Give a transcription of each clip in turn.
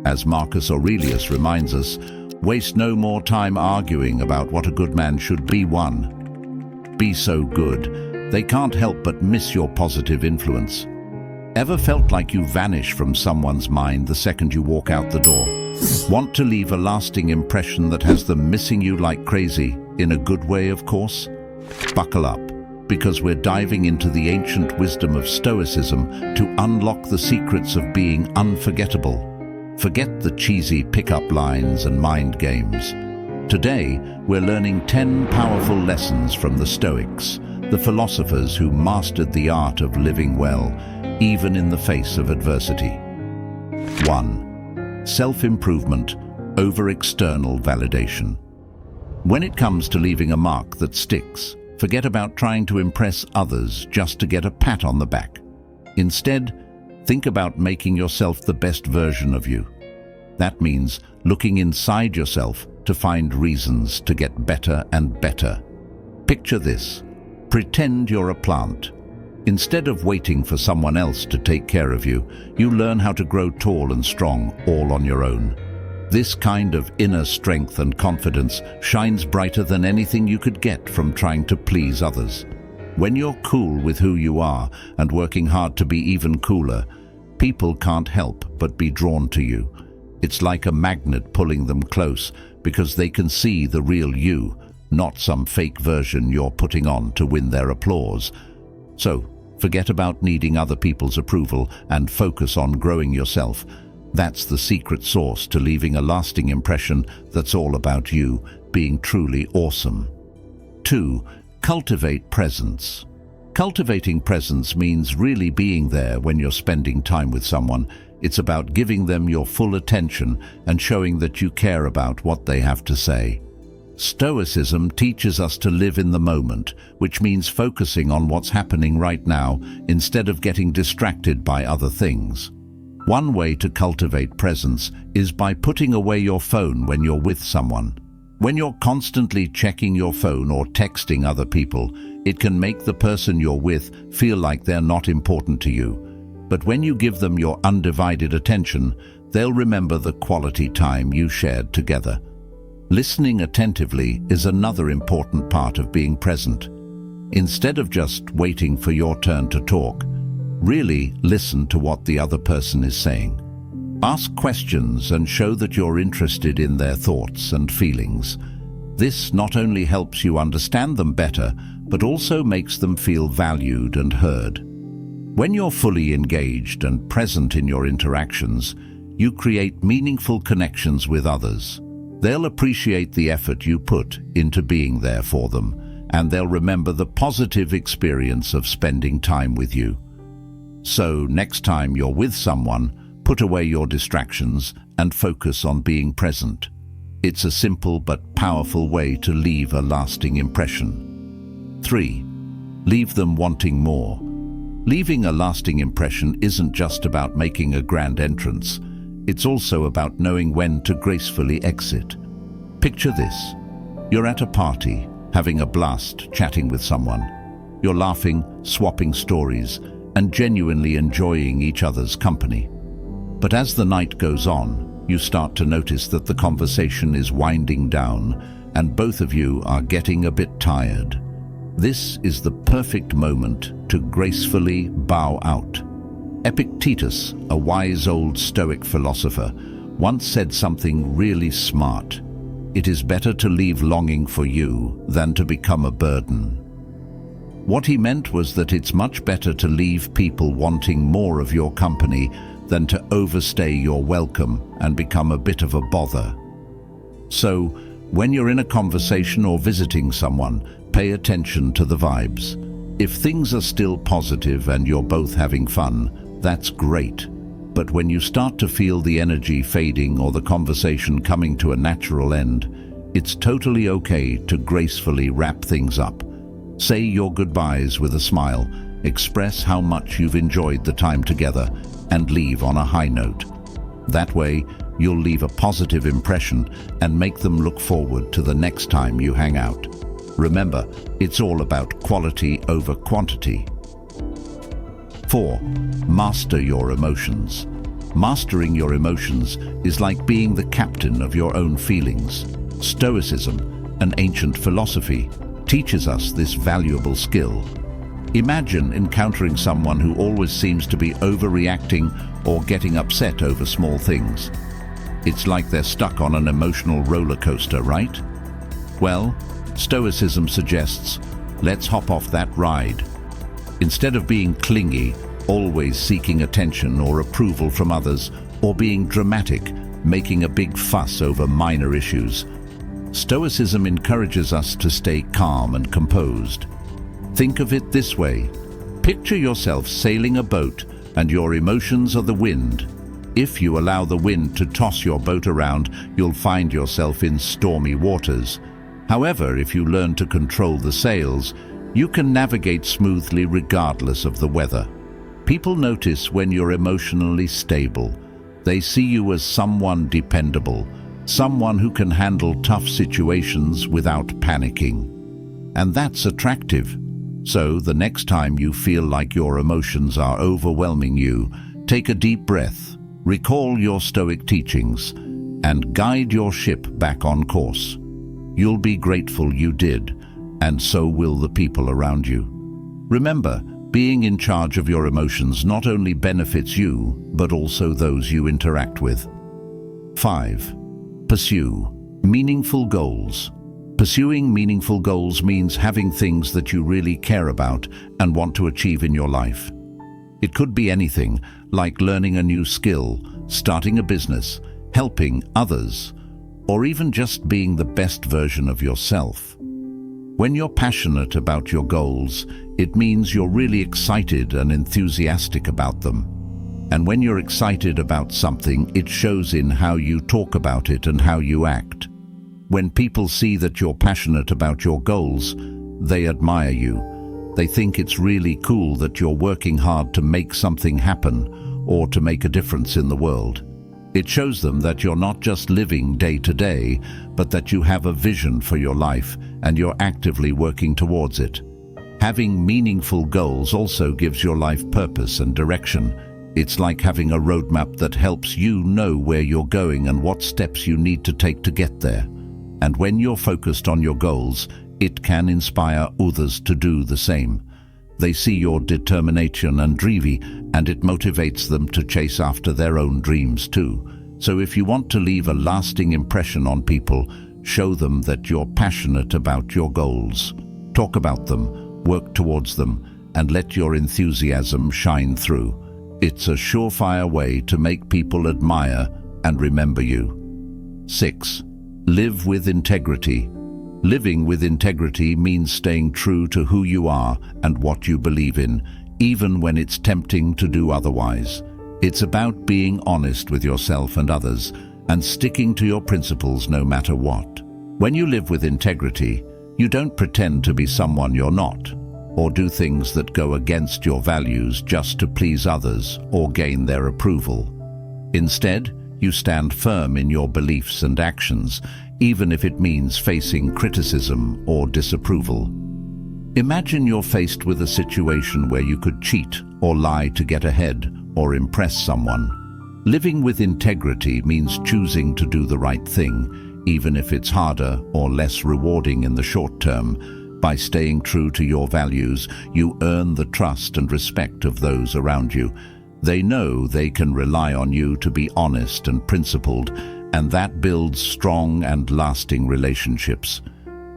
As Marcus Aurelius reminds us, waste no more time arguing about what a good man should be. Be so good, they can't help but miss your positive influence. Ever felt like you vanish from someone's mind the second you walk out the door? Want to leave a lasting impression that has them missing you like crazy, in a good way, of course? Buckle up, because we're diving into the ancient wisdom of Stoicism to unlock the secrets of being unforgettable. Forget the cheesy pickup lines and mind games. Today, we're learning 10 powerful lessons from the Stoics, the philosophers who mastered the art of living well, even in the face of adversity. 1. Self-improvement over external validation. When it comes to leaving a mark that sticks, forget about trying to impress others just to get a pat on the back. Instead, think about making yourself the best version of you. That means looking inside yourself to find reasons to get better and better. Picture this. Pretend you're a plant. Instead of waiting for someone else to take care of you, you learn how to grow tall and strong all on your own. This kind of inner strength and confidence shines brighter than anything you could get from trying to please others. When you're cool with who you are and working hard to be even cooler, people can't help but be drawn to you. It's like a magnet pulling them close because they can see the real you, not some fake version you're putting on to win their applause. So, forget about needing other people's approval and focus on growing yourself. That's the secret sauce to leaving a lasting impression that's all about you being truly awesome. 2. Cultivate presence. Cultivating presence means really being there when you're spending time with someone. It's about giving them your full attention and showing that you care about what they have to say. Stoicism teaches us to live in the moment, which means focusing on what's happening right now instead of getting distracted by other things. One way to cultivate presence is by putting away your phone when you're with someone. When you're constantly checking your phone or texting other people, it can make the person you're with feel like they're not important to you. But when you give them your undivided attention, they'll remember the quality time you shared together. Listening attentively is another important part of being present. Instead of just waiting for your turn to talk, really listen to what the other person is saying. Ask questions and show that you're interested in their thoughts and feelings. This not only helps you understand them better, but also makes them feel valued and heard. When you're fully engaged and present in your interactions, you create meaningful connections with others. They'll appreciate the effort you put into being there for them, and they'll remember the positive experience of spending time with you. So, next time you're with someone, put away your distractions and focus on being present. It's a simple but powerful way to leave a lasting impression. 3. Leave them wanting more. Leaving a lasting impression isn't just about making a grand entrance. It's also about knowing when to gracefully exit. Picture this. You're at a party, having a blast chatting with someone. You're laughing, swapping stories, and genuinely enjoying each other's company. But as the night goes on, you start to notice that the conversation is winding down and both of you are getting a bit tired. This is the perfect moment to gracefully bow out. Epictetus, a wise old Stoic philosopher, once said something really smart. It is better to leave longing for you than to become a burden. What he meant was that it's much better to leave people wanting more of your company than to overstay your welcome and become a bit of a bother. So, when you're in a conversation or visiting someone, pay attention to the vibes. If things are still positive and you're both having fun, that's great. But when you start to feel the energy fading or the conversation coming to a natural end, it's totally okay to gracefully wrap things up. Say your goodbyes with a smile, express how much you've enjoyed the time together, and leave on a high note. That way, you'll leave a positive impression and make them look forward to the next time you hang out. Remember, it's all about quality over quantity. 4. Master your emotions. Mastering your emotions is like being the captain of your own feelings. Stoicism, an ancient philosophy, teaches us this valuable skill. Imagine encountering someone who always seems to be overreacting or getting upset over small things. It's like they're stuck on an emotional roller coaster, right? Well, Stoicism suggests, let's hop off that ride. Instead of being clingy, always seeking attention or approval from others, or being dramatic, making a big fuss over minor issues, Stoicism encourages us to stay calm and composed. Think of it this way. Picture yourself sailing a boat and your emotions are the wind. If you allow the wind to toss your boat around, you'll find yourself in stormy waters. However, if you learn to control the sails, you can navigate smoothly regardless of the weather. People notice when you're emotionally stable. They see you as someone dependable, someone who can handle tough situations without panicking. And that's attractive. So the next time you feel like your emotions are overwhelming you, take a deep breath, recall your Stoic teachings, and guide your ship back on course. You'll be grateful you did, and so will the people around you. Remember, being in charge of your emotions not only benefits you, but also those you interact with. 5. Pursue meaningful goals. Pursuing meaningful goals means having things that you really care about and want to achieve in your life. It could be anything, like learning a new skill, starting a business, helping others, or even just being the best version of yourself. When you're passionate about your goals, it means you're really excited and enthusiastic about them. And when you're excited about something, it shows in how you talk about it and how you act. When people see that you're passionate about your goals, they admire you. They think it's really cool that you're working hard to make something happen or to make a difference in the world. It shows them that you're not just living day to day, but that you have a vision for your life and you're actively working towards it. Having meaningful goals also gives your life purpose and direction. It's like having a roadmap that helps you know where you're going and what steps you need to take to get there. And when you're focused on your goals, it can inspire others to do the same. They see your determination and drive, and it motivates them to chase after their own dreams too. So if you want to leave a lasting impression on people, show them that you're passionate about your goals. Talk about them, work towards them, and let your enthusiasm shine through. It's a surefire way to make people admire and remember you. 6. Live with integrity. Living with integrity means staying true to who you are and what you believe in, even when it's tempting to do otherwise. It's about being honest with yourself and others and sticking to your principles no matter what. When you live with integrity, you don't pretend to be someone you're not, or do things that go against your values just to please others or gain their approval. Instead, you stand firm in your beliefs and actions, even if it means facing criticism or disapproval. Imagine you're faced with a situation where you could cheat or lie to get ahead or impress someone. Living with integrity means choosing to do the right thing, even if it's harder or less rewarding in the short term. By staying true to your values, you earn the trust and respect of those around you. They know they can rely on you to be honest and principled, and that builds strong and lasting relationships.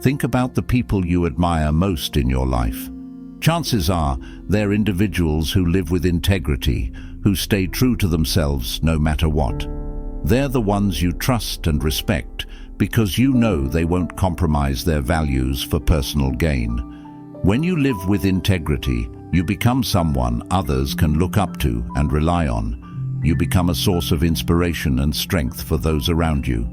Think about the people you admire most in your life. Chances are they're individuals who live with integrity, who stay true to themselves no matter what. They're the ones you trust and respect because you know they won't compromise their values for personal gain. When you live with integrity, you become someone others can look up to and rely on. You become a source of inspiration and strength for those around you.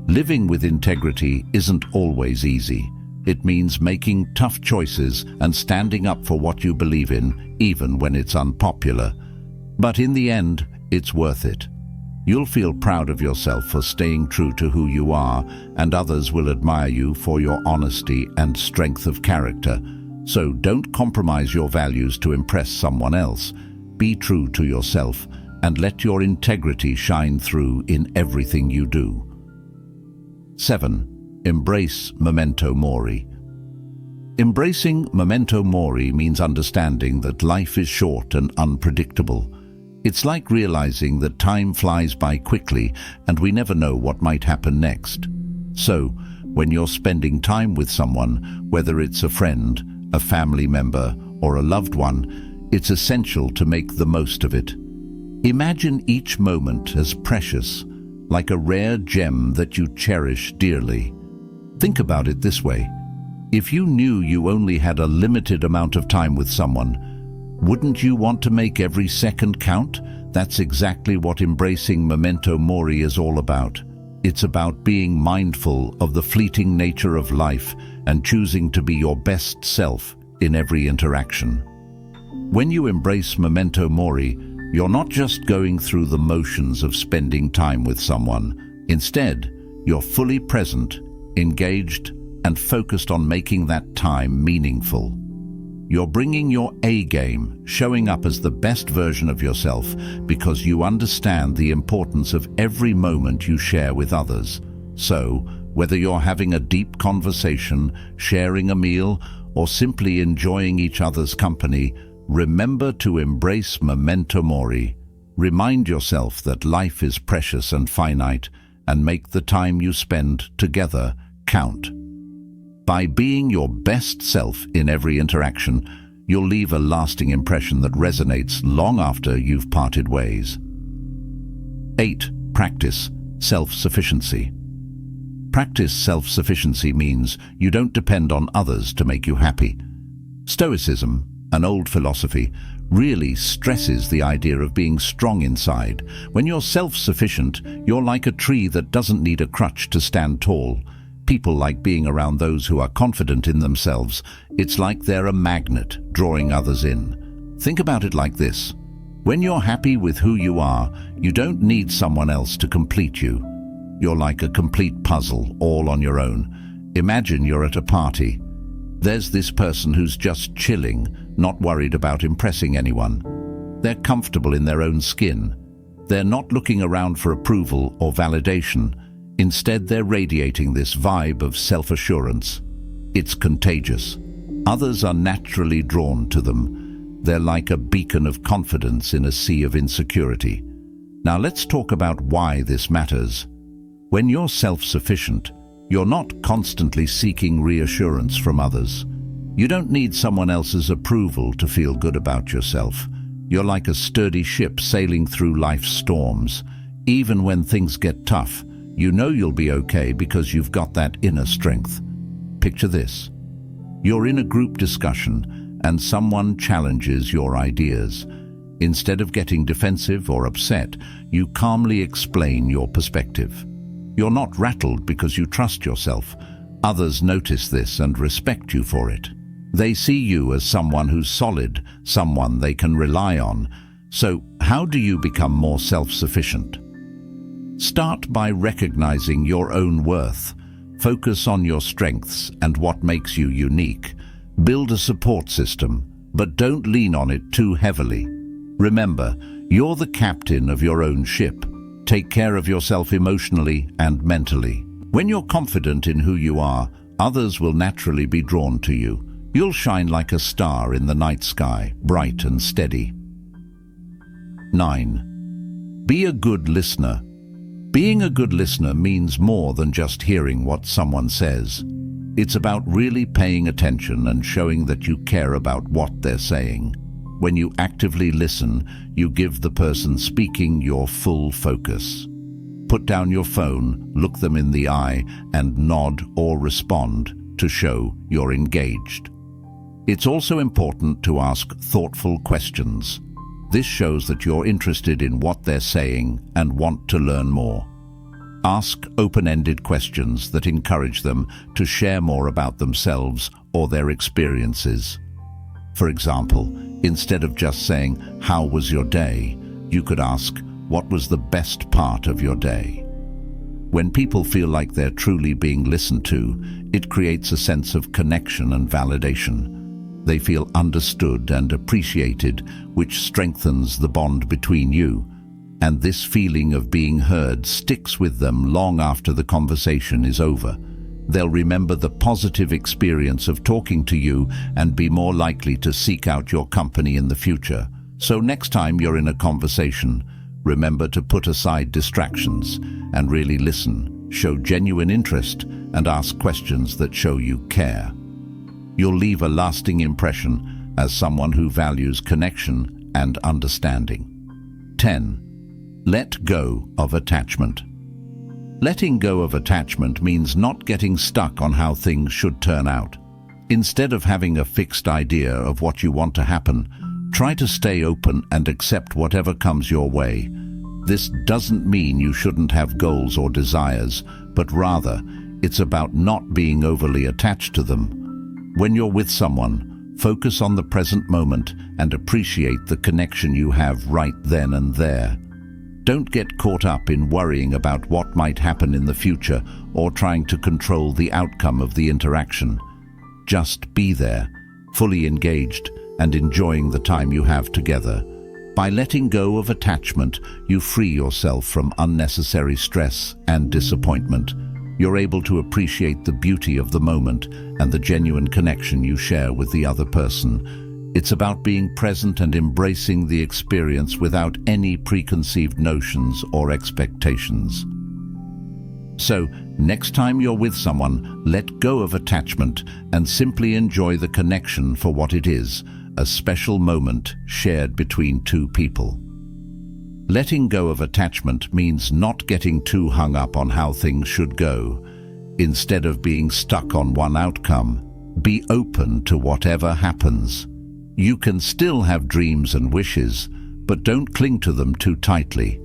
Living with integrity isn't always easy. It means making tough choices and standing up for what you believe in, even when it's unpopular. But in the end, it's worth it. You'll feel proud of yourself for staying true to who you are, and others will admire you for your honesty and strength of character. So don't compromise your values to impress someone else. Be true to yourself and let your integrity shine through in everything you do. 7. Embrace Memento Mori. Embracing Memento Mori means understanding that life is short and unpredictable. It's like realizing that time flies by quickly and we never know what might happen next. So, when you're spending time with someone, whether it's a friend, a family member, or a loved one, it's essential to make the most of it. Imagine each moment as precious, like a rare gem that you cherish dearly. Think about it this way. If you knew you only had a limited amount of time with someone, wouldn't you want to make every second count? That's exactly what embracing Memento Mori is all about. It's about being mindful of the fleeting nature of life and choosing to be your best self in every interaction. When you embrace Memento Mori, you're not just going through the motions of spending time with someone. Instead, you're fully present, engaged, and focused on making that time meaningful. You're bringing your A game, showing up as the best version of yourself because you understand the importance of every moment you share with others. So, whether you're having a deep conversation, sharing a meal, or simply enjoying each other's company, remember to embrace Memento Mori. Remind yourself that life is precious and finite, and make the time you spend together count. By being your best self in every interaction, you'll leave a lasting impression that resonates long after you've parted ways. 8. Practice self-sufficiency. Practice self-sufficiency means you don't depend on others to make you happy. Stoicism, an old philosophy, really stresses the idea of being strong inside. When you're self-sufficient, you're like a tree that doesn't need a crutch to stand tall. People like being around those who are confident in themselves. It's like they're a magnet, drawing others in. Think about it like this. When you're happy with who you are, you don't need someone else to complete you. You're like a complete puzzle, all on your own. Imagine you're at a party. There's this person who's just chilling, not worried about impressing anyone. They're comfortable in their own skin. They're not looking around for approval or validation. Instead, they're radiating this vibe of self-assurance. It's contagious. Others are naturally drawn to them. They're like a beacon of confidence in a sea of insecurity. Now let's talk about why this matters. When you're self-sufficient, you're not constantly seeking reassurance from others. You don't need someone else's approval to feel good about yourself. You're like a sturdy ship sailing through life's storms. Even when things get tough, you know you'll be okay because you've got that inner strength. Picture this. You're in a group discussion and someone challenges your ideas. Instead of getting defensive or upset, you calmly explain your perspective. You're not rattled because you trust yourself. Others notice this and respect you for it. They see you as someone who's solid, someone they can rely on. So, how do you become more self-sufficient? Start by recognizing your own worth. Focus on your strengths and what makes you unique. Build a support system, but don't lean on it too heavily. Remember, you're the captain of your own ship. Take care of yourself emotionally and mentally. When you're confident in who you are, others will naturally be drawn to you. You'll shine like a star in the night sky, bright and steady. 9. Be a good listener. Being a good listener means more than just hearing what someone says. It's about really paying attention and showing that you care about what they're saying. When you actively listen, you give the person speaking your full focus. Put down your phone, look them in the eye, and nod or respond to show you're engaged. It's also important to ask thoughtful questions. This shows that you're interested in what they're saying and want to learn more. Ask open-ended questions that encourage them to share more about themselves or their experiences. For example, instead of just saying, "How was your day?" you could ask, "What was the best part of your day?" When people feel like they're truly being listened to, it creates a sense of connection and validation. They feel understood and appreciated, which strengthens the bond between you. and this feeling of being heard sticks with them long after the conversation is over. They'll remember the positive experience of talking to you and be more likely to seek out your company in the future. So next time you're in a conversation, remember to put aside distractions and really listen, show genuine interest, and ask questions that show you care. You'll leave a lasting impression as someone who values connection and understanding. 10. Let go of attachment. Letting go of attachment means not getting stuck on how things should turn out. Instead of having a fixed idea of what you want to happen, try to stay open and accept whatever comes your way. This doesn't mean you shouldn't have goals or desires, but rather, it's about not being overly attached to them. When you're with someone, focus on the present moment and appreciate the connection you have right then and there. Don't get caught up in worrying about what might happen in the future or trying to control the outcome of the interaction. Just be there, fully engaged and enjoying the time you have together. By letting go of attachment, you free yourself from unnecessary stress and disappointment. You're able to appreciate the beauty of the moment and the genuine connection you share with the other person. It's about being present and embracing the experience without any preconceived notions or expectations. So, next time you're with someone, let go of attachment and simply enjoy the connection for what it is, a special moment shared between two people. Letting go of attachment means not getting too hung up on how things should go. Instead of being stuck on one outcome, be open to whatever happens. You can still have dreams and wishes, but don't cling to them too tightly.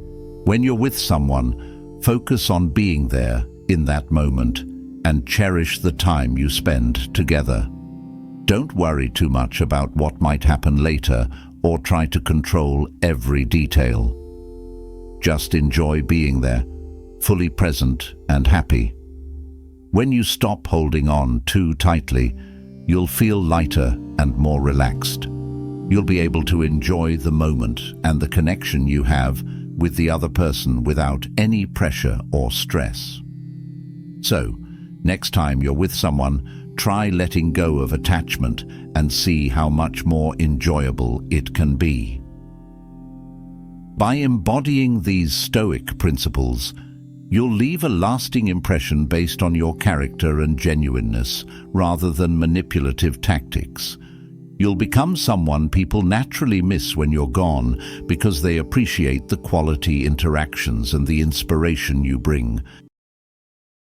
When you're with someone, focus on being there in that moment and cherish the time you spend together. Don't worry too much about what might happen later or try to control every detail. Just enjoy being there, fully present and happy. When you stop holding on too tightly, you'll feel lighter and more relaxed. You'll be able to enjoy the moment and the connection you have with the other person without any pressure or stress. So, next time you're with someone, try letting go of attachment and see how much more enjoyable it can be. By embodying these Stoic principles, you'll leave a lasting impression based on your character and genuineness rather than manipulative tactics. You'll become someone people naturally miss when you're gone because they appreciate the quality interactions and the inspiration you bring.